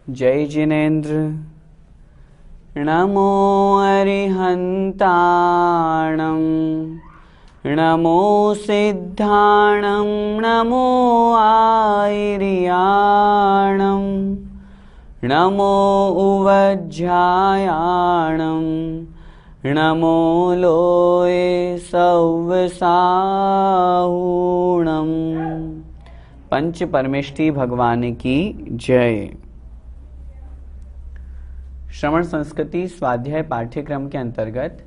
जय जिनेन्द्र। नमो अरिहन्ताणं नमो सिद्धाणं नमो आयर्याणं नमो उवज्झायाणं नमो लोये सव्वसाहूणं। पंच परमेष्ठी भगवान की जय। श्रवण संस्कृति स्वाध्याय पाठ्यक्रम के अंतर्गत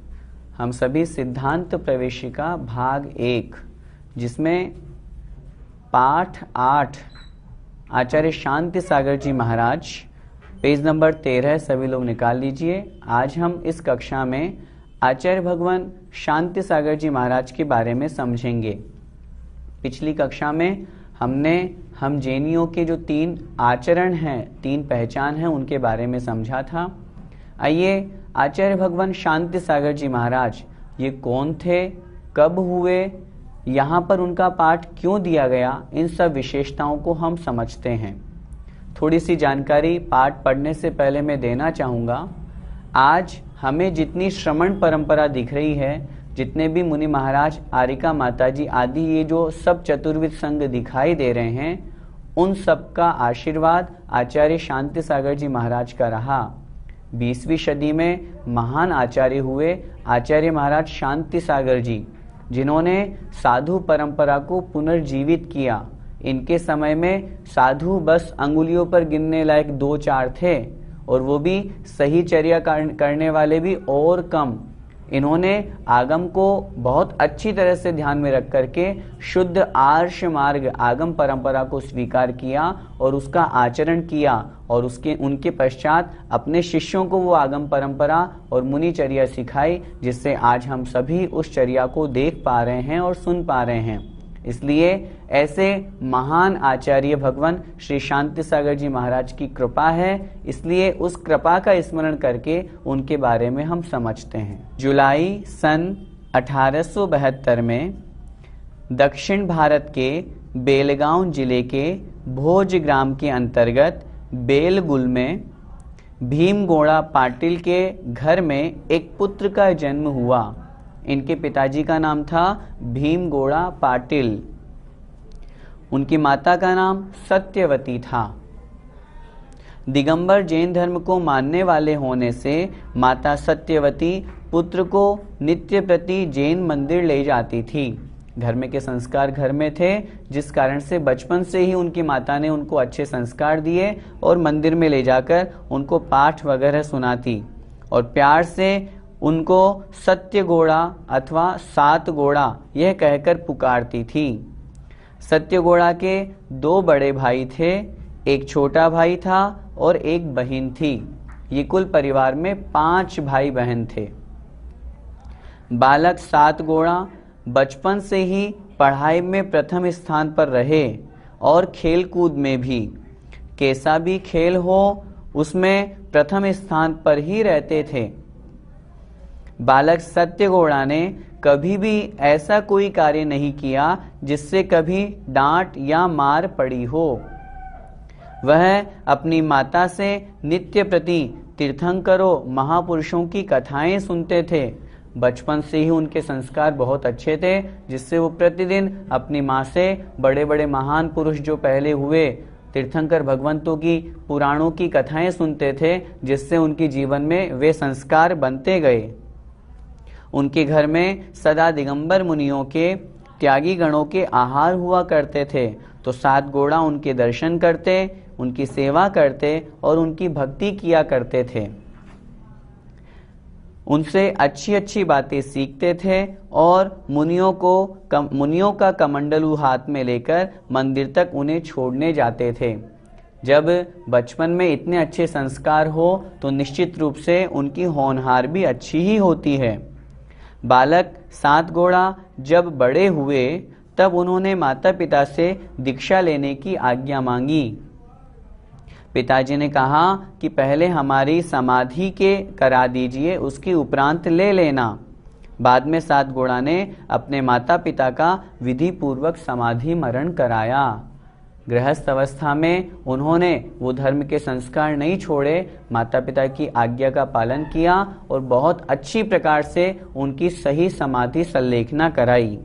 हम सभी सिद्धांत प्रवेशिका भाग 1 जिसमें पाठ 8 आचार्य शांति सागर जी महाराज, पेज नंबर 13 सभी लोग निकाल लीजिए। आज हम इस कक्षा में आचार्य भगवान शांति सागर जी महाराज के बारे में समझेंगे। पिछली कक्षा में हम जैनियों के जो 3 आचरण हैं, 3 पहचान हैं, उनके बारे में समझा था। आइए आचार्य भगवान शांति सागर जी महाराज ये कौन थे, कब हुए, यहाँ पर उनका पाठ क्यों दिया गया, इन सब विशेषताओं को हम समझते हैं। थोड़ी सी जानकारी पाठ पढ़ने से पहले मैं देना चाहूँगा। आज हमें जितनी श्रमण परंपरा दिख रही है, जितने भी मुनि महाराज, आरिका माताजी आदि, ये जो सब चतुर्विद संघ दिखाई दे रहे हैं, उन सब का आशीर्वाद आचार्य शांति सागर जी महाराज का रहा। 20वीं सदी में महान आचार्य हुए आचार्य महाराज शांति सागर जी, जिन्होंने साधु परंपरा को पुनर्जीवित किया। इनके समय में साधु बस अंगुलियों पर गिनने लायक 2-4 थे, और वो भी सही चर्या करने वाले भी और कम। इन्होंने आगम को बहुत अच्छी तरह से ध्यान में रख करके शुद्ध आर्ष मार्ग आगम परंपरा को स्वीकार किया और उसका आचरण किया, और उनके पश्चात अपने शिष्यों को वो आगम परंपरा और मुनि चर्या सिखाई, जिससे आज हम सभी उस चर्या को देख पा रहे हैं और सुन पा रहे हैं। इसलिए ऐसे महान आचार्य भगवान श्री शांति सागर जी महाराज की कृपा है, इसलिए उस कृपा का स्मरण करके उनके बारे में हम समझते हैं। जुलाई सन 1872 में दक्षिण भारत के बेलगांव जिले के भोज ग्राम के अंतर्गत बेलगुल में भीमगौड़ा पाटिल के घर में एक पुत्र का जन्म हुआ। इनके पिताजी का नाम था भीमगौड़ा पाटिल। उनकी माता का नाम सत्यवती था। दिगंबर जैन धर्म को मानने वाले होने से माता सत्यवती पुत्र को नित्य प्रति जैन मंदिर ले जाती थी। धर्म के संस्कार घर में थे, जिस कारण से बचपन से ही उनकी माता ने उनको अच्छे संस्कार दिए और मंदिर में ले जाकर उनको पाठ वगैरह सुनाती, और प्यार से उनको सत्य घोड़ा अथवा 7 घोड़ा यह कहकर पुकारती थी। सत्य घोड़ा के 2 बड़े भाई थे, एक छोटा भाई था और एक बहन थी। ये कुल परिवार में 5 भाई बहन थे। बालक 7 घोड़ा बचपन से ही पढ़ाई में प्रथम स्थान पर रहे और खेल कूद में भी, कैसा भी खेल हो उसमें प्रथम स्थान पर ही रहते थे। बालक सत्य घोड़ा ने कभी भी ऐसा कोई कार्य नहीं किया जिससे कभी डांट या मार पड़ी हो। वह अपनी माता से नित्य प्रति तीर्थंकरों, महापुरुषों की कथाएं सुनते थे। बचपन से ही उनके संस्कार बहुत अच्छे थे, जिससे वो प्रतिदिन अपनी माँ से बड़े बड़े महान पुरुष जो पहले हुए तीर्थंकर भगवंतों की पुराणों की कथाएं सुनते थे, जिससे उनके जीवन में वे संस्कार बनते गए। उनके घर में सदा दिगंबर मुनियों के त्यागी गणों के आहार हुआ करते थे, तो 7 घोड़ा उनके दर्शन करते, उनकी सेवा करते और उनकी भक्ति किया करते थे। उनसे अच्छी अच्छी बातें सीखते थे और मुनियों का कमंडलू हाथ में लेकर मंदिर तक उन्हें छोड़ने जाते थे। जब बचपन में इतने अच्छे संस्कार हो तो निश्चित रूप से उनकी होनहार भी अच्छी ही होती है। बालक 7 घोड़ा जब बड़े हुए तब उन्होंने माता पिता से दीक्षा लेने की आज्ञा मांगी। पिताजी ने कहा कि पहले हमारी समाधि के करा दीजिए, उसके उपरांत ले लेना। बाद में 7 घोड़ा ने अपने माता पिता का विधि पूर्वक समाधि मरण कराया। गृहस्थ अवस्था में उन्होंने वो धर्म के संस्कार नहीं छोड़े, माता पिता की आज्ञा का पालन किया और बहुत अच्छी प्रकार से उनकी सही समाधि संलेखना कराई।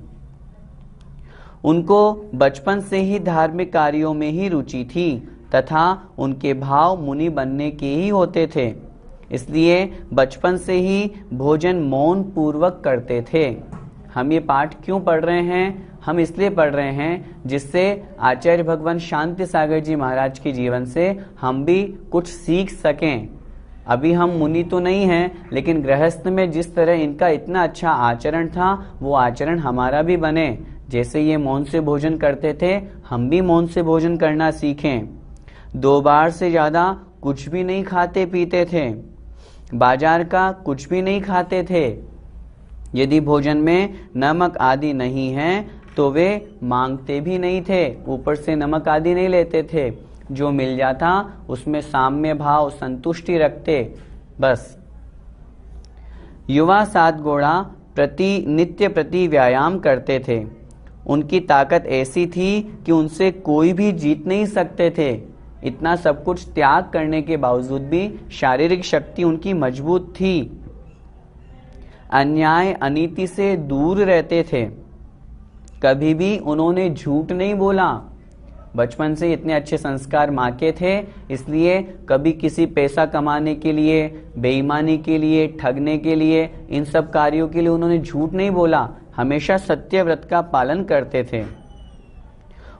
उनको बचपन से ही धार्मिक कार्यों में ही रुचि थी तथा उनके भाव मुनि बनने के ही होते थे, इसलिए बचपन से ही भोजन मौन पूर्वक करते थे। हम ये पाठ क्यों पढ़ रहे हैं? हम इसलिए पढ़ रहे हैं जिससे आचार्य भगवान शांति सागर जी महाराज के जीवन से हम भी कुछ सीख सकें। अभी हम मुनि तो नहीं हैं, लेकिन गृहस्थ में जिस तरह इनका इतना अच्छा आचरण था, वो आचरण हमारा भी बने। जैसे ये मौन से भोजन करते थे, हम भी मौन से भोजन करना सीखें। 2 बार से ज्यादा कुछ भी नहीं खाते पीते थे, बाजार का कुछ भी नहीं खाते थे। यदि भोजन में नमक आदि नहीं है तो वे मांगते भी नहीं थे, ऊपर से नमक आदि नहीं लेते थे। जो मिल जाता उसमें साम्य भाव संतुष्टि रखते, बस। युवा 7 घोड़ा नित्य प्रति व्यायाम करते थे। उनकी ताकत ऐसी थी कि उनसे कोई भी जीत नहीं सकते थे। इतना सब कुछ त्याग करने के बावजूद भी शारीरिक शक्ति उनकी मजबूत थी। अन्याय अनीति से दूर रहते थे, कभी भी उन्होंने झूठ नहीं बोला। बचपन से इतने अच्छे संस्कार माँ के थे, इसलिए कभी किसी पैसा कमाने के लिए, बेईमानी के लिए, ठगने के लिए, इन सब कार्यों के लिए उन्होंने झूठ नहीं बोला। हमेशा सत्य व्रत का पालन करते थे।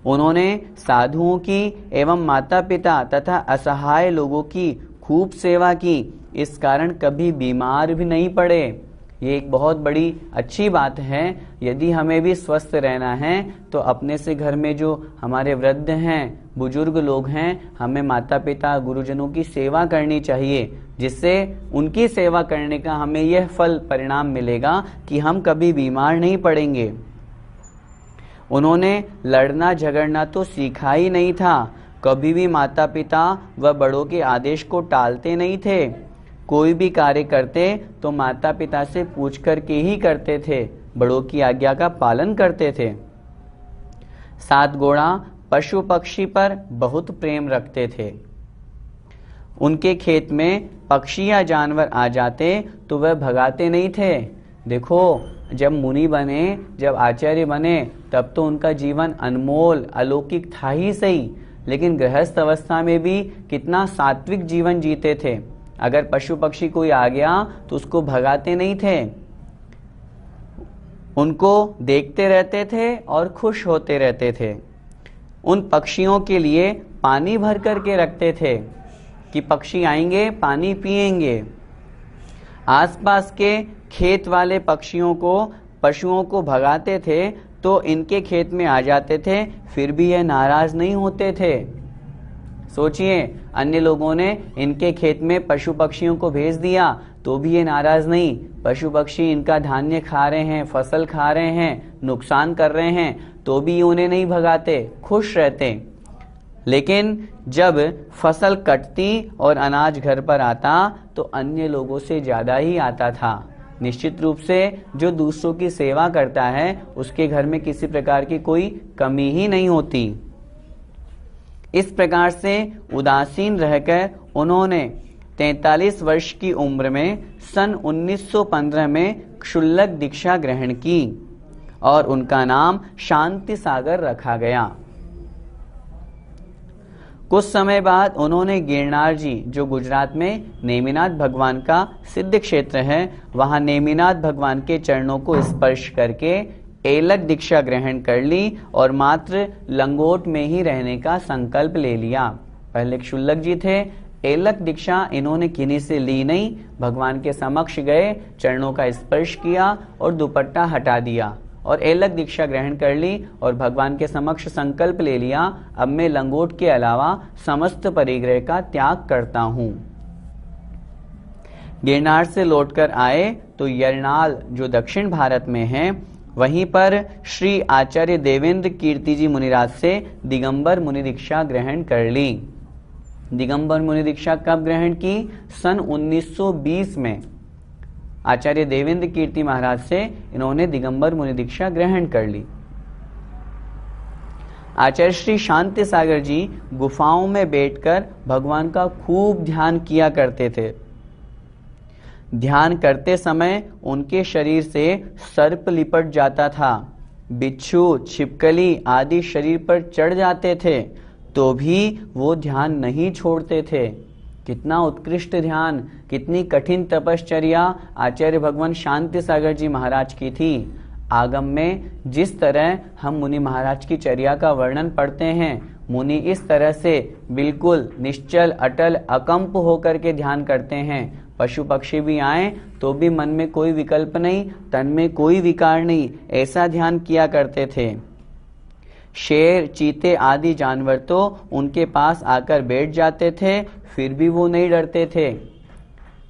उन्होंने साधुओं की एवं माता पिता तथा असहाय लोगों की खूब सेवा की, इस कारण कभी बीमार भी नहीं पड़े। ये एक बहुत बड़ी अच्छी बात है। यदि हमें भी स्वस्थ रहना है तो अपने से घर में जो हमारे वृद्ध हैं, बुजुर्ग लोग हैं, हमें माता पिता गुरुजनों की सेवा करनी चाहिए, जिससे उनकी सेवा करने का हमें यह फल परिणाम मिलेगा कि हम कभी बीमार नहीं पड़ेंगे। उन्होंने लड़ना झगड़ना तो सीखा ही नहीं था, कभी भी माता पिता व बड़ों के आदेश को टालते नहीं थे। कोई भी कार्य करते तो माता पिता से पूछ करके ही करते थे, बड़ों की आज्ञा का पालन करते थे। 7 घोड़ा पशु पक्षी पर बहुत प्रेम रखते थे। उनके खेत में पक्षी या जानवर आ जाते तो वह भगाते नहीं थे। देखो, जब मुनि बने, जब आचार्य बने, तब तो उनका जीवन अनमोल अलौकिक था ही सही, लेकिन गृहस्थ अवस्था में भी कितना सात्विक जीवन जीते थे। अगर पशु पक्षी कोई आ गया तो उसको भगाते नहीं थे, उनको देखते रहते थे और खुश होते रहते थे। उन पक्षियों के लिए पानी भर करके रखते थे कि पक्षी आएंगे पानी पिएंगे। आसपास के खेत वाले पशुओं को भगाते थे तो इनके खेत में आ जाते थे, फिर भी यह नाराज नहीं होते थे। सोचिए, अन्य लोगों ने इनके खेत में पशु पक्षियों को भेज दिया तो भी ये नाराज नहीं। पशु पक्षी इनका धान्य खा रहे हैं, फसल खा रहे हैं, नुकसान कर रहे हैं, तो भी उन्हें नहीं भगाते, खुश रहते। लेकिन जब फसल कटती और अनाज घर पर आता तो अन्य लोगों से ज्यादा ही आता था। निश्चित रूप से जो दूसरों की सेवा करता है उसके घर में किसी प्रकार की कोई कमी ही नहीं होती। इस प्रकार से उदासीन रहकर उन्होंने 43 वर्ष की उम्र में सन 1915 में क्षुल्लक दीक्षा ग्रहण की और उनका नाम शांति सागर रखा गया। कुछ समय बाद उन्होंने गिरनार जी, जो गुजरात में नेमिनाथ भगवान का सिद्ध क्षेत्र है, वहां नेमिनाथ भगवान के चरणों को स्पर्श करके एलक दीक्षा ग्रहण कर ली और मात्र लंगोट में ही रहने का संकल्प ले लिया। पहले क्षुल्लक जी थे, एलक दीक्षा इन्होंने किन्हीं से ली नहीं, भगवान के समक्ष गए, चरणों का स्पर्श किया और दुपट्टा हटा दिया और एलक दीक्षा ग्रहण कर ली और भगवान के समक्ष संकल्प ले लिया, अब मैं लंगोट के अलावा समस्त परिग्रह का त्याग करता हूँ। गिरनार से लौटकर आए तो यरनाल, जो दक्षिण भारत में है, वहीं पर श्री आचार्य देवेंद्र कीर्ति जी मुनिराज से दिगंबर मुनि दीक्षा ग्रहण कर ली। दिगंबर मुनि दीक्षा कब ग्रहण की? सन 1920 में आचार्य देवेंद्र कीर्ति महाराज से इन्होंने दिगंबर मुनि दीक्षा ग्रहण कर ली। आचार्य श्री शांति सागर जी गुफाओं में बैठकर भगवान का खूब ध्यान किया करते थे। ध्यान करते समय उनके शरीर से सर्प लिपट जाता था, बिच्छू, छिपकली आदि शरीर पर चढ़ जाते थे, तो भी वो ध्यान नहीं छोड़ते थे। कितना उत्कृष्ट ध्यान, कितनी कठिन तपश्चर्या आचार्य भगवान शांति सागर जी महाराज की थी। आगम में जिस तरह हम मुनि महाराज की चर्या का वर्णन पढ़ते हैं, मुनि इस तरह से बिल्कुल निश्चल अटल अकंप होकर के ध्यान करते हैं। पशु पक्षी भी आए तो भी मन में कोई विकल्प नहीं, तन में कोई विकार नहीं, ऐसा ध्यान किया करते थे। शेर, चीते आदि जानवर तो उनके पास आकर बैठ जाते थे, फिर भी वो नहीं डरते थे।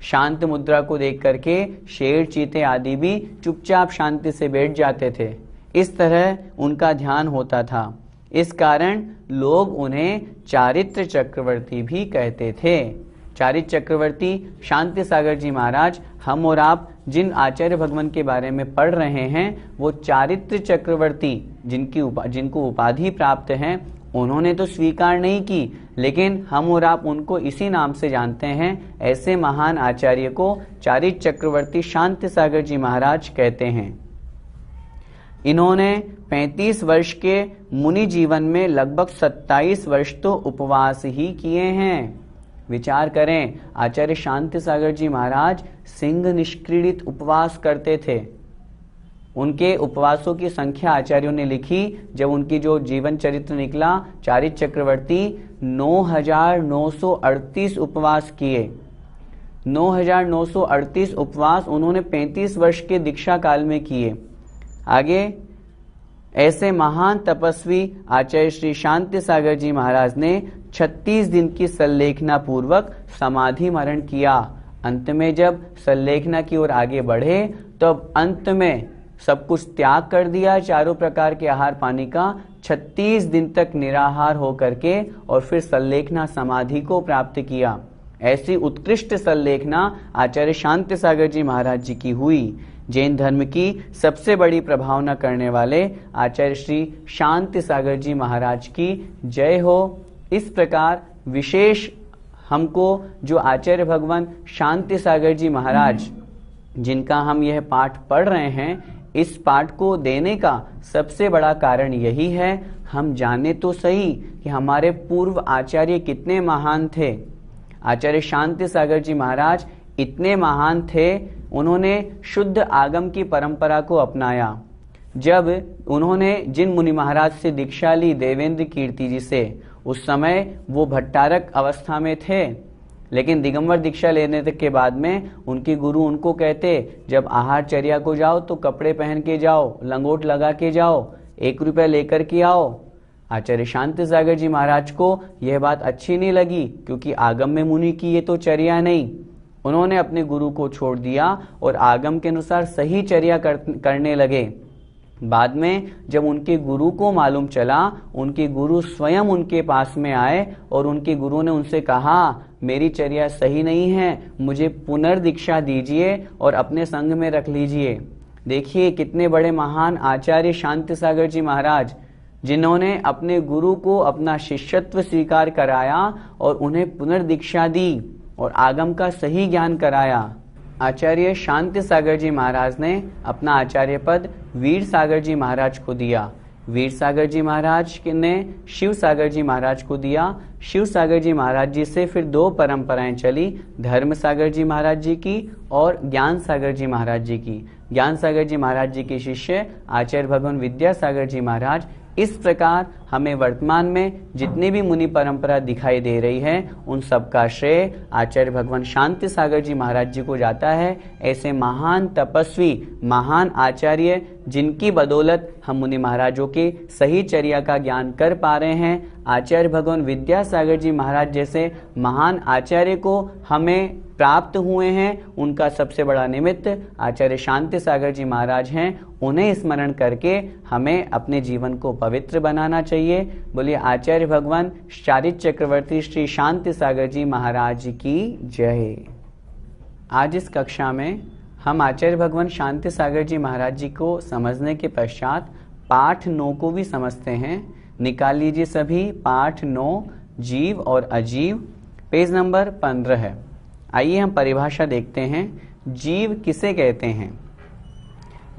शांत मुद्रा को देख करके शेर, चीते आदि भी चुपचाप शांति से बैठ जाते थे। इस तरह उनका ध्यान होता था। इस कारण लोग उन्हें चारित्र चक्रवर्ती भी कहते थे। चारित्र चक्रवर्ती शांति सागर जी महाराज, हम और आप जिन आचार्य भगवान के बारे में पढ़ रहे हैं, वो चारित्र चक्रवर्ती जिनको उपाधि प्राप्त है, उन्होंने तो स्वीकार नहीं की, लेकिन हम और आप उनको इसी नाम से जानते हैं। ऐसे महान आचार्य को चारित्र चक्रवर्ती शांति सागर जी महाराज कहते हैं। इन्होंने 35 वर्ष के मुनि जीवन में लगभग 27 वर्ष तो उपवास ही किए हैं। विचार करें, आचार्य शांति सागर जी महाराज सिंह निष्क्रीडित उपवास करते थे। उनके उपवासों की संख्या आचार्यों ने लिखी, जब उनकी जो जीवन चरित्र निकला, चारित्र चक्रवर्ती 9,938 उपवास किए। 9,938 उपवास उन्होंने 35 वर्ष के दीक्षा काल में किए। आगे ऐसे महान तपस्वी आचार्य श्री शांति सागर जी महाराज ने 36 दिन की सल्लेखना पूर्वक समाधि मरण किया। अंत में जब सल्लेखना की ओर आगे बढ़े, तब अंत में सब कुछ त्याग कर दिया, चारों प्रकार के आहार पानी का, 36 दिन तक निराहार होकर के और फिर सल्लेखना समाधि को प्राप्त किया। ऐसी उत्कृष्ट सल्लेखना आचार्य शांति सागर जी महाराज जी की हुई। जैन धर्म की सबसे बड़ी प्रभावना करने वाले आचार्य श्री शांति सागर जी महाराज की जय हो। इस प्रकार विशेष हमको जो आचार्य भगवान शांति सागर जी महाराज, जिनका हम यह पाठ पढ़ रहे हैं, इस पाठ को देने का सबसे बड़ा कारण यही है, हम जाने तो सही कि हमारे पूर्व आचार्य कितने महान थे। आचार्य शांति सागर जी महाराज इतने महान थे, उन्होंने शुद्ध आगम की परंपरा को अपनाया। जब उन्होंने जिन मुनि महाराज से दीक्षा ली, देवेंद्र कीर्ति जी से, उस समय वो भट्टारक अवस्था में थे, लेकिन दिगंबर दीक्षा लेने तक के बाद में उनके गुरु उनको कहते, जब आहारचर्या को जाओ तो कपड़े पहन के जाओ, लंगोट लगा के जाओ, 1 रुपया लेकर के आओ। आचार्य शांति सागर जी महाराज को यह बात अच्छी नहीं लगी, क्योंकि आगम में मुनि की ये तो चर्या नहीं। उन्होंने अपने गुरु को छोड़ दिया और आगम के अनुसार सही चर्या करने लगे। बाद में जब उनके गुरु को मालूम चला, उनके गुरु स्वयं उनके पास में आए और उनके गुरु ने उनसे कहा, मेरी चर्या सही नहीं है, मुझे पुनर्दीक्षा दीजिए और अपने संग में रख लीजिए। देखिए कितने बड़े महान आचार्य शांति सागर जी महाराज, जिन्होंने अपने गुरु को अपना शिष्यत्व स्वीकार कराया और उन्हें पुनर्दीक्षा दी और आगम का सही ज्ञान कराया। आचार्य शांति सागर जी महाराज ने अपना आचार्य पद वीर सागर जी महाराज को दिया। वीर सागर जी महाराज ने शिव सागर जी महाराज को दिया। शिव सागर जी महाराज जी से फिर 2 परंपराएं चली, धर्म सागर जी महाराज जी की और ज्ञान सागर जी महाराज जी की। ज्ञान सागर जी महाराज जी के शिष्य आचार्य भगवान विद्यासागर जी महाराज। इस प्रकार हमें वर्तमान में जितनी भी मुनि परंपरा दिखाई दे रही है, उन सब का श्रेय आचार्य भगवान शांति सागर जी महाराज जी को जाता है। ऐसे महान तपस्वी, महान आचार्य, जिनकी बदौलत हम मुनि महाराजों के सही चर्या का ज्ञान कर पा रहे हैं, आचार्य भगवान विद्यासागर जी महाराज जैसे महान आचार्य को हमें प्राप्त हुए हैं, उनका सबसे बड़ा निमित्त आचार्य शांति सागर जी महाराज हैं। उन्हें स्मरण करके हमें अपने जीवन को पवित्र बनाना चाहिए। बोलिए आचार्य भगवान चारित्र चक्रवर्ती श्री शांति सागर जी महाराज की जय। आज इस कक्षा में हम आचार्य भगवान शांति सागर जी महाराज जी को समझने के पश्चात पाठ 9 को भी समझते हैं, निकाल लीजिए सभी। पाठ 9 जीव और अजीव, पेज नंबर 15 है। आइए हम परिभाषा देखते हैं। जीव किसे कहते हैं?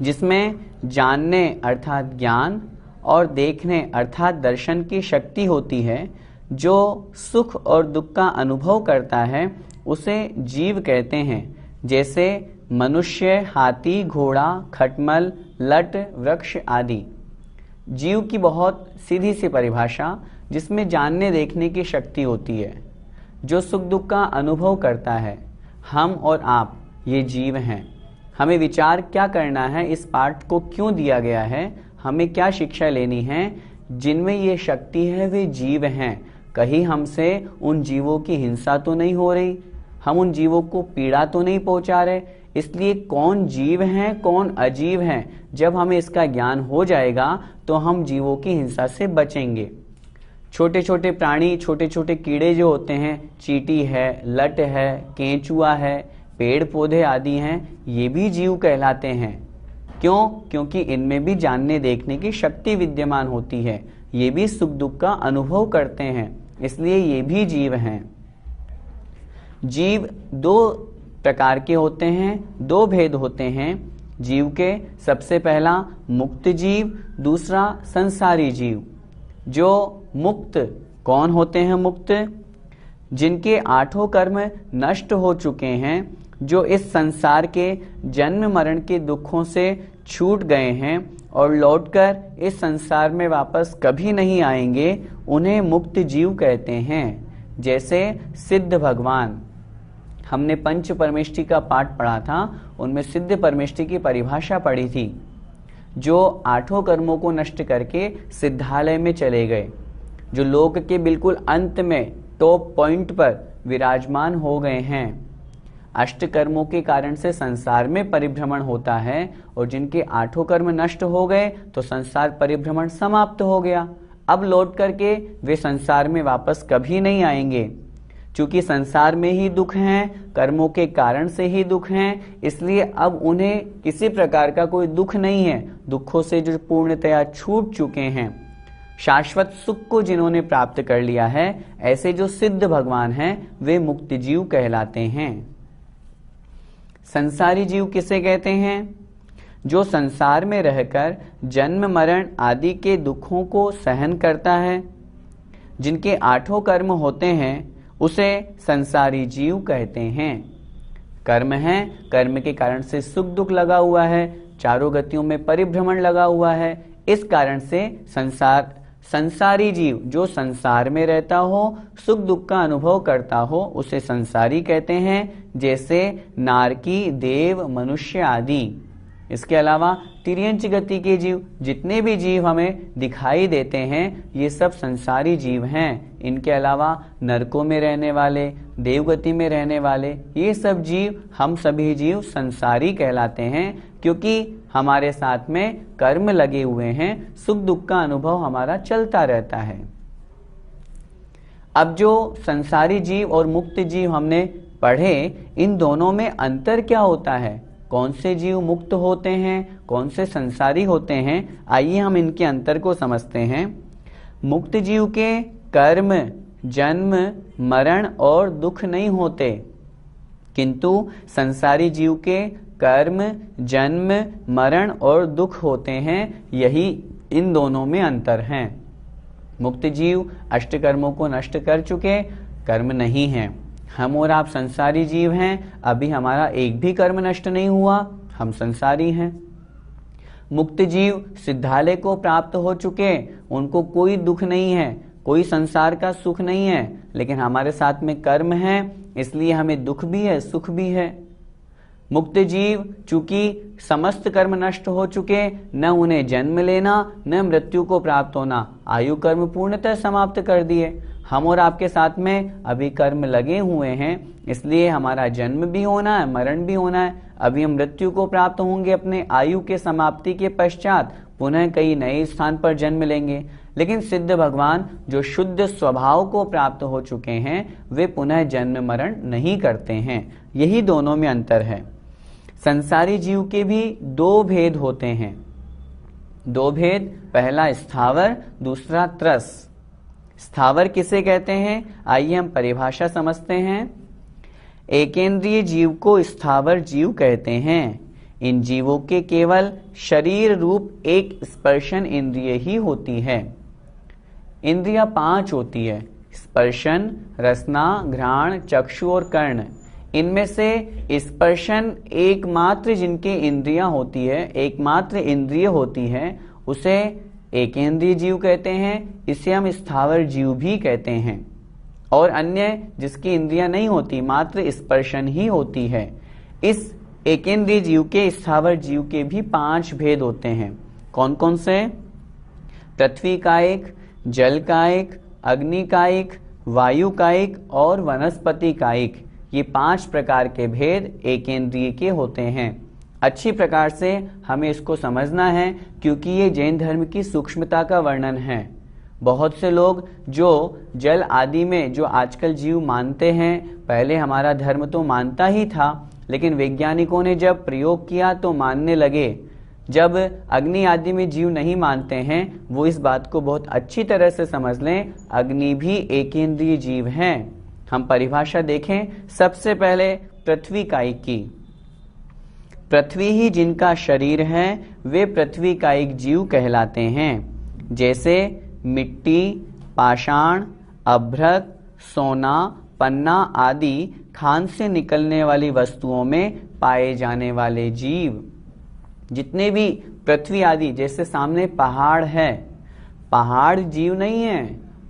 जिसमें जानने अर्थात ज्ञान और देखने अर्थात दर्शन की शक्ति होती है, जो सुख और दुख का अनुभव करता है, उसे जीव कहते हैं। जैसे मनुष्य, हाथी, घोड़ा, खटमल, लट, वृक्ष आदि। जीव की बहुत सीधी सी परिभाषा, जिसमें जानने देखने की शक्ति होती है, जो सुख दुख का अनुभव करता है। हम और आप ये जीव हैं। हमें विचार क्या करना है, इस पाठ को क्यों दिया गया है, हमें क्या शिक्षा लेनी है। जिनमें ये शक्ति है वे जीव हैं। कहीं हमसे उन जीवों की हिंसा तो नहीं हो रही, हम उन जीवों को पीड़ा तो नहीं पहुंचा रहे। इसलिए कौन जीव हैं कौन अजीव हैं, जब हमें इसका ज्ञान हो जाएगा तो हम जीवों की हिंसा से बचेंगे। छोटे छोटे प्राणी, छोटे छोटे कीड़े जो होते हैं, चींटी है, लट है, केंचुआ है, पेड़ पौधे आदि हैं, ये भी जीव कहलाते हैं। क्यों? क्योंकि इनमें भी जानने देखने की शक्ति विद्यमान होती है। ये भी सुख दुख का अनुभव करते हैं, इसलिए ये भी जीव हैं। जीव दो प्रकार के होते हैं, दो भेद होते हैं जीव के। सबसे पहला मुक्त जीव, दूसरा संसारी जीव। जो मुक्त कौन होते हैं? मुक्त जिनके आठों कर्म नष्ट हो चुके हैं, जो इस संसार के जन्म मरण के दुखों से छूट गए हैं और लौटकर इस संसार में वापस कभी नहीं आएंगे, उन्हें मुक्त जीव कहते हैं। जैसे सिद्ध भगवान, हमने पंच परमेष्टि का पाठ पढ़ा था, उनमें सिद्ध परमेष्टि की परिभाषा पढ़ी थी। जो आठों कर्मों को नष्ट करके सिद्धालय में चले गए, जो लोक के बिल्कुल अंत में टॉप पॉइंट पर विराजमान हो गए हैं। अष्ट कर्मों के कारण से संसार में परिभ्रमण होता है, और जिनके आठों कर्म नष्ट हो गए तो संसार परिभ्रमण समाप्त हो गया। अब लौट करके वे संसार में वापस कभी नहीं आएंगे। चूंकि संसार में ही दुख हैं, कर्मों के कारण से ही दुख हैं, इसलिए अब उन्हें किसी प्रकार का कोई दुख नहीं है। दुखों से जो पूर्णतया छूट चुके हैं, शाश्वत सुख को जिन्होंने प्राप्त कर लिया है, ऐसे जो सिद्ध भगवान हैं, वे मुक्त जीव कहलाते हैं। संसारी जीव किसे कहते हैं? जो संसार में रहकर जन्म मरण आदि के दुखों को सहन करता है, जिनके आठों कर्म होते हैं, उसे संसारी जीव कहते हैं। कर्म है, कर्म के कारण से सुख दुख लगा हुआ है, चारों गतियों में परिभ्रमण लगा हुआ है। इस कारण से संसारी जीव जो संसार में रहता हो, सुख दुख का अनुभव करता हो, उसे संसारी कहते हैं। जैसे नारकी, देव, मनुष्य आदि। इसके अलावा तिर्यंच गति के जीव, जितने भी जीव हमें दिखाई देते हैं, ये सब संसारी जीव हैं। इनके अलावा नरकों में रहने वाले, देवगति में रहने वाले, ये सब जीव, हम सभी जीव संसारी कहलाते हैं, क्योंकि हमारे साथ में कर्म लगे हुए हैं, सुख दुख का अनुभव हमारा चलता रहता है। अब जो संसारी जीव और मुक्त जीव हमने पढ़े, इन दोनों में अंतर क्या होता है? कौन से जीव मुक्त होते हैं, कौन से संसारी होते हैं? आइए हम इनके अंतर को समझते हैं। मुक्त जीव के कर्म, जन्म, मरण और दुख नहीं होते, किंतु संसारी जीव के कर्म, जन्म, मरण और दुख होते हैं। यही इन दोनों में अंतर है। मुक्त जीव अष्ट कर्मों को नष्ट कर चुके, कर्म नहीं हैं। हम और आप संसारी जीव हैं, अभी हमारा एक भी कर्म नष्ट नहीं हुआ, हम संसारी हैं। मुक्त जीव सिद्धालय को प्राप्त हो चुके, उनको कोई दुख नहीं है, कोई संसार का सुख नहीं है, लेकिन हमारे साथ में कर्म है, इसलिए हमें दुख भी है, सुख भी है। मुक्त जीव चूंकि समस्त कर्म नष्ट हो चुके, न उन्हें जन्म लेना न मृत्यु को प्राप्त होना, आयु कर्म पूर्णतः समाप्त कर दिए। हम और आपके साथ में अभी कर्म लगे हुए हैं, इसलिए हमारा जन्म भी होना है, मरण भी होना है। अभी हम मृत्यु को प्राप्त होंगे, अपने आयु के समाप्ति के पश्चात पुनः कई नए स्थान पर जन्म लेंगे। लेकिन सिद्ध भगवान जो शुद्ध स्वभाव को प्राप्त हो चुके हैं, वे पुनः जन्म मरण नहीं करते हैं। यही दोनों में अंतर है। संसारी जीव के भी दो भेद होते हैं। दो भेद, पहला स्थावर, दूसरा त्रस। स्थावर किसे कहते हैं, आइए हम परिभाषा समझते हैं। एकेंद्रीय जीव को स्थावर जीव कहते हैं। इन जीवों के केवल शरीर रूप एक स्पर्शन इंद्रिय ही होती है। इंद्रियां 5 होती है, स्पर्शन, रसना, घ्राण, चक्षु और कर्ण। इनमें से स्पर्शन एकमात्र जिनके इंद्रियां होती है, एकमात्र इंद्रिय होती है, उसे एकेंद्रीय जीव कहते हैं। इसे हम स्थावर जीव भी कहते हैं। और अन्य जिसकी इंद्रियां नहीं होती, मात्र स्पर्शन ही होती है, इस एकेंद्रीय जीव के, स्थावर जीव के भी 5 भेद होते हैं। कौन कौन से? पृथ्वी कायिक, जल कायिक, अग्नि कायिक, वायु कायिक और वनस्पति कायिक। ये 5 प्रकार के भेद एकेंद्रीय के होते हैं। अच्छी प्रकार से हमें इसको समझना है, क्योंकि ये जैन धर्म की सूक्ष्मता का वर्णन है। बहुत से लोग जो जल आदि में जो आजकल जीव मानते हैं, पहले हमारा धर्म तो मानता ही था, लेकिन वैज्ञानिकों ने जब प्रयोग किया तो मानने लगे। जब अग्नि आदि में जीव नहीं मानते हैं, वो इस बात को बहुत अच्छी तरह से समझ लें, अग्नि भी एकेंद्रीय जीव हैं। हम परिभाषा देखें। सबसे पहले पृथ्वी कायिक की। पृथ्वी ही जिनका शरीर है, वे पृथ्वी कायिक जीव कहलाते हैं। जैसे मिट्टी, पाषाण, अभ्रक, सोना, पन्ना आदि खान से निकलने वाली वस्तुओं में पाए जाने वाले जीव। जितने भी पृथ्वी आदि, जैसे सामने पहाड़ है, पहाड़ जीव नहीं है,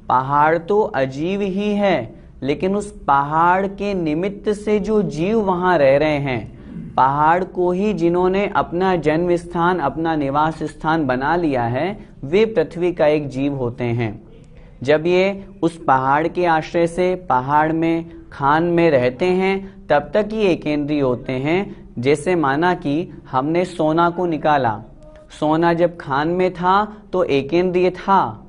पहाड़ तो अजीव ही है, लेकिन उस पहाड़ के निमित्त से जो जीव वहां रह रहे हैं, पहाड़ को ही जिन्होंने अपना जन्म स्थान, अपना निवास स्थान बना लिया है, वे पृथ्वी का एक जीव होते हैं। जब ये उस पहाड़ के आश्रय से पहाड़ में, खान में रहते हैं, तब तक ये एकेंद्रीय होते हैं। जैसे माना कि हमने सोना को निकाला, सोना जब खान में था तो एकेंद्रीय था।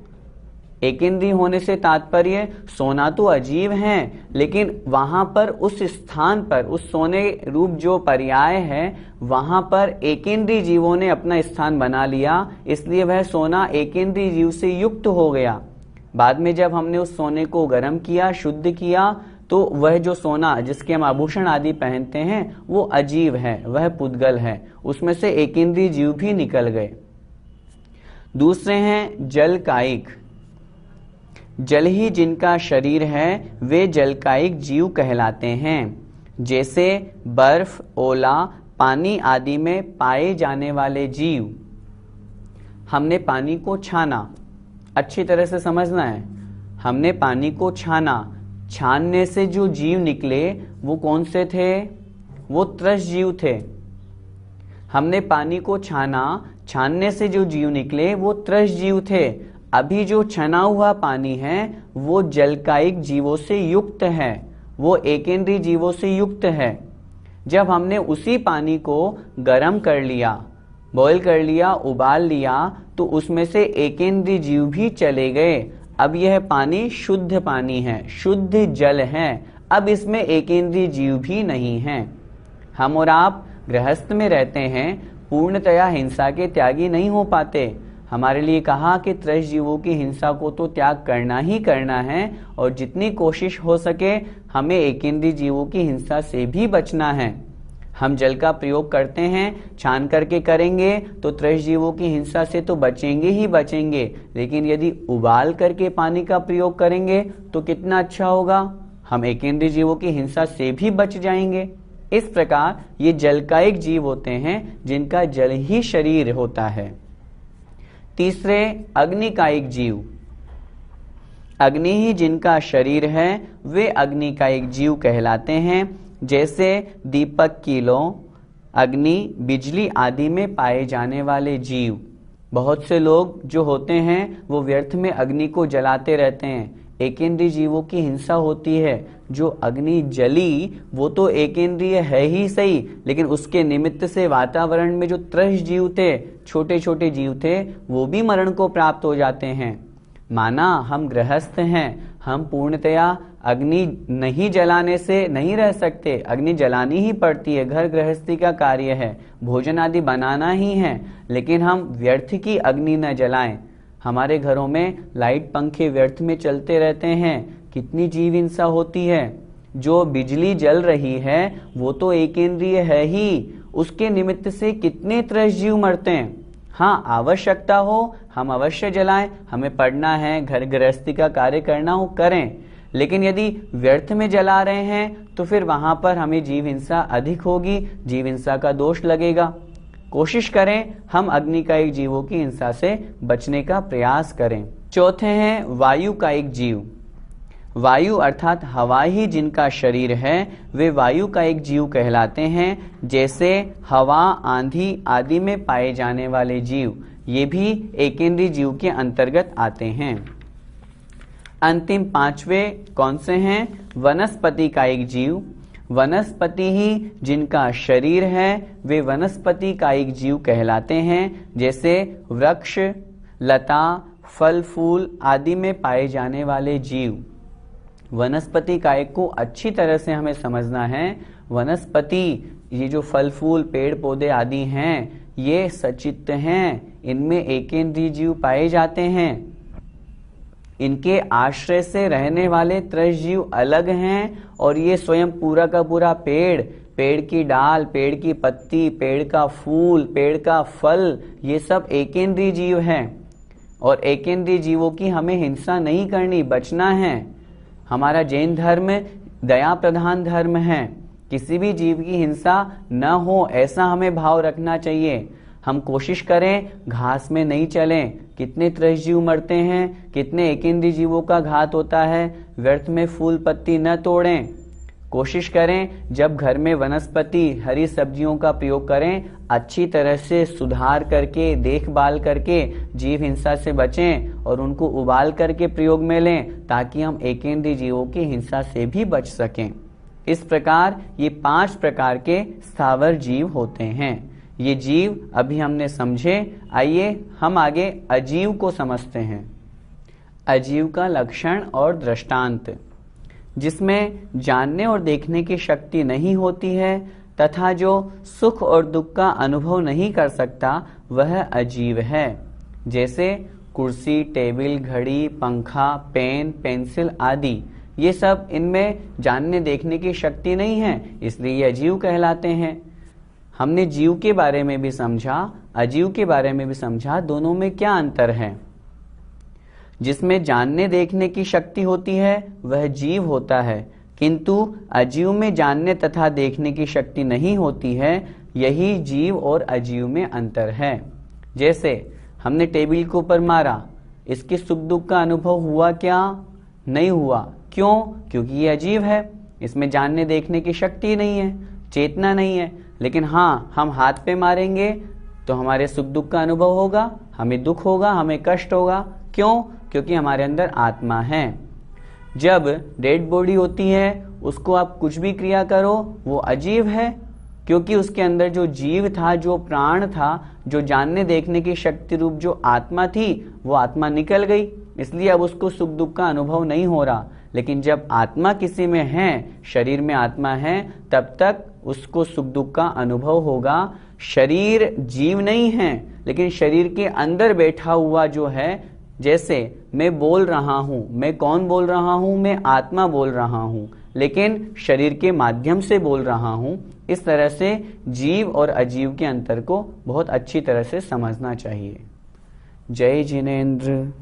एकेंद्रीय होने से तात्पर्य, सोना तो अजीव है, लेकिन वहां पर उस स्थान पर, उस सोने रूप जो पर्याय है, वहां पर एकेंद्रीय जीवों ने अपना स्थान बना लिया, इसलिए वह सोना एकेंद्रीय जीव से युक्त हो गया। बाद में जब हमने उस सोने को गर्म किया, शुद्ध किया, तो वह जो सोना जिसके हम आभूषण आदि पहनते हैं, वो अजीव है, वह पुद्गल है, उसमें से एकेंद्रीय जीव भी निकल गए। दूसरे हैं जल कायिक। जल ही जिनका शरीर है, वे जल कायिक जीव कहलाते हैं। जैसे बर्फ, ओला, पानी आदि में पाए जाने वाले जीव। हमने पानी को छाना, अच्छी तरह से समझना है। हमने पानी को छाना, छानने से जो जीव निकले वो कौन से थे? वो त्रस जीव थे। हमने पानी को छाना, छानने से जो जीव निकले वो त्रस जीव थे। अभी जो छना हुआ पानी है वो जलकायिक जीवों से युक्त है, वो एकेंद्रीय जीवों से युक्त है। जब हमने उसी पानी को गर्म कर लिया, बॉईल कर लिया, उबाल लिया, तो उसमें से एकेंद्रीय जीव भी चले गए। अब यह पानी शुद्ध पानी है, शुद्ध जल है। अब इसमें एकेंद्रीय जीव भी नहीं है। हम और आप गृहस्थ में रहते हैं, पूर्णतया हिंसा के त्यागी नहीं हो पाते। हमारे लिए कहा कि त्रस जीवों की हिंसा को तो त्याग करना ही करना है, और जितनी कोशिश हो सके हमें एकेंद्रीय जीवों की हिंसा से भी बचना है। हम जल का प्रयोग करते हैं, छान करके करेंगे तो त्रस जीवों की हिंसा से तो बचेंगे ही बचेंगे, लेकिन यदि उबाल करके पानी का प्रयोग करेंगे तो कितना अच्छा होगा, हम एकेंद्रीय जीवों की हिंसा से भी बच जाएंगे। इस प्रकार ये जलकायिक जीव होते हैं जिनका जल ही शरीर होता है। तीसरे अग्निकायिक जीव। अग्नि ही जिनका शरीर है वे अग्निकायिक जीव कहलाते हैं। जैसे दीपक की लौ, अग्नि, बिजली आदि में पाए जाने वाले जीव। बहुत से लोग जो होते हैं वो व्यर्थ में अग्नि को जलाते रहते हैं, एकेंद्रीय जीवों की हिंसा होती है। जो अग्नि जली वो तो एकेंद्रीय है ही सही, लेकिन उसके निमित्त से वातावरण में जो त्रस जीव थे, छोटे छोटे जीव थे, वो भी मरण को प्राप्त हो जाते हैं। माना हम गृहस्थ हैं, हम पूर्णतया अग्नि नहीं जलाने से नहीं रह सकते, अग्नि जलानी ही पड़ती है, घर गृहस्थी का कार्य है, भोजन आदि बनाना ही है, लेकिन हम व्यर्थ की अग्नि न जलाएं। हमारे घरों में लाइट पंखे व्यर्थ में चलते रहते हैं, कितनी जीव हिंसा होती है। जो बिजली जल रही है वो तो एकेंद्रिय है ही, उसके निमित्त से कितने त्रस्त जीव मरते हैं। हाँ, आवश्यकता हो हम अवश्य जलाएं, हमें पढ़ना है, घर गृहस्थी का कार्य करना हो करें, लेकिन यदि व्यर्थ में जला रहे हैं तो फिर वहां पर हमें जीव हिंसा अधिक होगी, जीव हिंसा का दोष लगेगा। कोशिश करें हम अग्निकायिक जीवों की हिंसा से बचने का प्रयास करें। चौथे हैं वायुकायिक जीव। वायु अर्थात हवा ही जिनका शरीर है वे वायुकायिक जीव कहलाते हैं। जैसे हवा, आंधी आदि में पाए जाने वाले जीव, ये भी एकेंद्रीय जीव के अंतर्गत आते हैं। अंतिम पांचवे कौन से हैं? वनस्पति कायिक जीव। वनस्पति ही जिनका शरीर है वे वनस्पति कायिक जीव कहलाते हैं। जैसे वृक्ष, लता, फल फूल आदि में पाए जाने वाले जीव। वनस्पति कायिक को अच्छी तरह से हमें समझना है। वनस्पति, ये जो फल फूल पेड़ पौधे आदि हैं, ये सचित्त हैं, इनमें एकेंद्रीय जीव पाए जाते हैं। इनके आश्रय से रहने वाले त्रस्त जीव अलग हैं और ये स्वयं पूरा का पूरा पेड़, पेड़ की डाल, पेड़ की पत्ती, पेड़ का फूल, पेड़ का फल, ये सब एकेंद्रीय जीव हैं। और एकेंद्रीय जीवों की हमें हिंसा नहीं करनी, बचना है। हमारा जैन धर्म दया प्रधान धर्म है, किसी भी जीव की हिंसा न हो ऐसा हमें भाव रखना चाहिए। हम कोशिश करें घास में नहीं चलें, कितने त्रस्त जीव मरते हैं, कितने एकेंद्रीय जीवों का घात होता है। व्यर्थ में फूल पत्ती न तोड़ें। कोशिश करें जब घर में वनस्पति हरी सब्जियों का प्रयोग करें, अच्छी तरह से सुधार करके, देखभाल करके जीव हिंसा से बचें और उनको उबाल करके प्रयोग में लें, ताकि हम एकेंद्रीय जीवों की हिंसा से भी बच सकें। इस प्रकार ये 5 प्रकार के स्थावर जीव होते हैं। ये जीव अभी हमने समझे। आइए हम आगे अजीव को समझते हैं। अजीव का लक्षण और दृष्टांत। जिसमें जानने और देखने की शक्ति नहीं होती है तथा जो सुख और दुख का अनुभव नहीं कर सकता, वह अजीव है। जैसे कुर्सी, टेबल, घड़ी, पंखा, पेन, पेंसिल आदि, ये सब इनमें जानने देखने की शक्ति नहीं है, इसलिए ये अजीव कहलाते हैं। हमने जीव के बारे में भी समझा, अजीव के बारे में भी समझा, दोनों में क्या अंतर है। जिसमें जानने देखने की शक्ति होती है वह जीव होता है, किंतु अजीव में जानने तथा देखने की शक्ति नहीं होती है। यही जीव और अजीव में अंतर है। जैसे हमने टेबल के ऊपर मारा, इसके सुख दुख का अनुभव हुआ क्या? नहीं हुआ। क्यों? क्योंकि ये अजीव है, इसमें जानने देखने की शक्ति नहीं है, चेतना नहीं है। लेकिन हाँ, हम हाथ पे मारेंगे तो हमारे सुख दुख का अनुभव होगा, हमें दुख होगा, हमें कष्ट होगा। क्यों? क्योंकि हमारे अंदर आत्मा है। जब डेड बॉडी होती है, उसको आप कुछ भी क्रिया करो, वो अजीव है, क्योंकि उसके अंदर जो जीव था, जो प्राण था, जो जानने देखने की शक्ति रूप जो आत्मा थी, वो आत्मा निकल गई, इसलिए अब उसको सुख दुख का अनुभव नहीं हो रहा। लेकिन जब आत्मा किसी में है, शरीर में आत्मा है, तब तक उसको सुख दुख का अनुभव होगा। शरीर जीव नहीं है, लेकिन शरीर के अंदर बैठा हुआ जो है, जैसे मैं बोल रहा हूं, मैं कौन बोल रहा हूं? मैं आत्मा बोल रहा हूं, लेकिन शरीर के माध्यम से बोल रहा हूं। इस तरह से जीव और अजीव के अंतर को बहुत अच्छी तरह से समझना चाहिए। जय जिनेंद्र।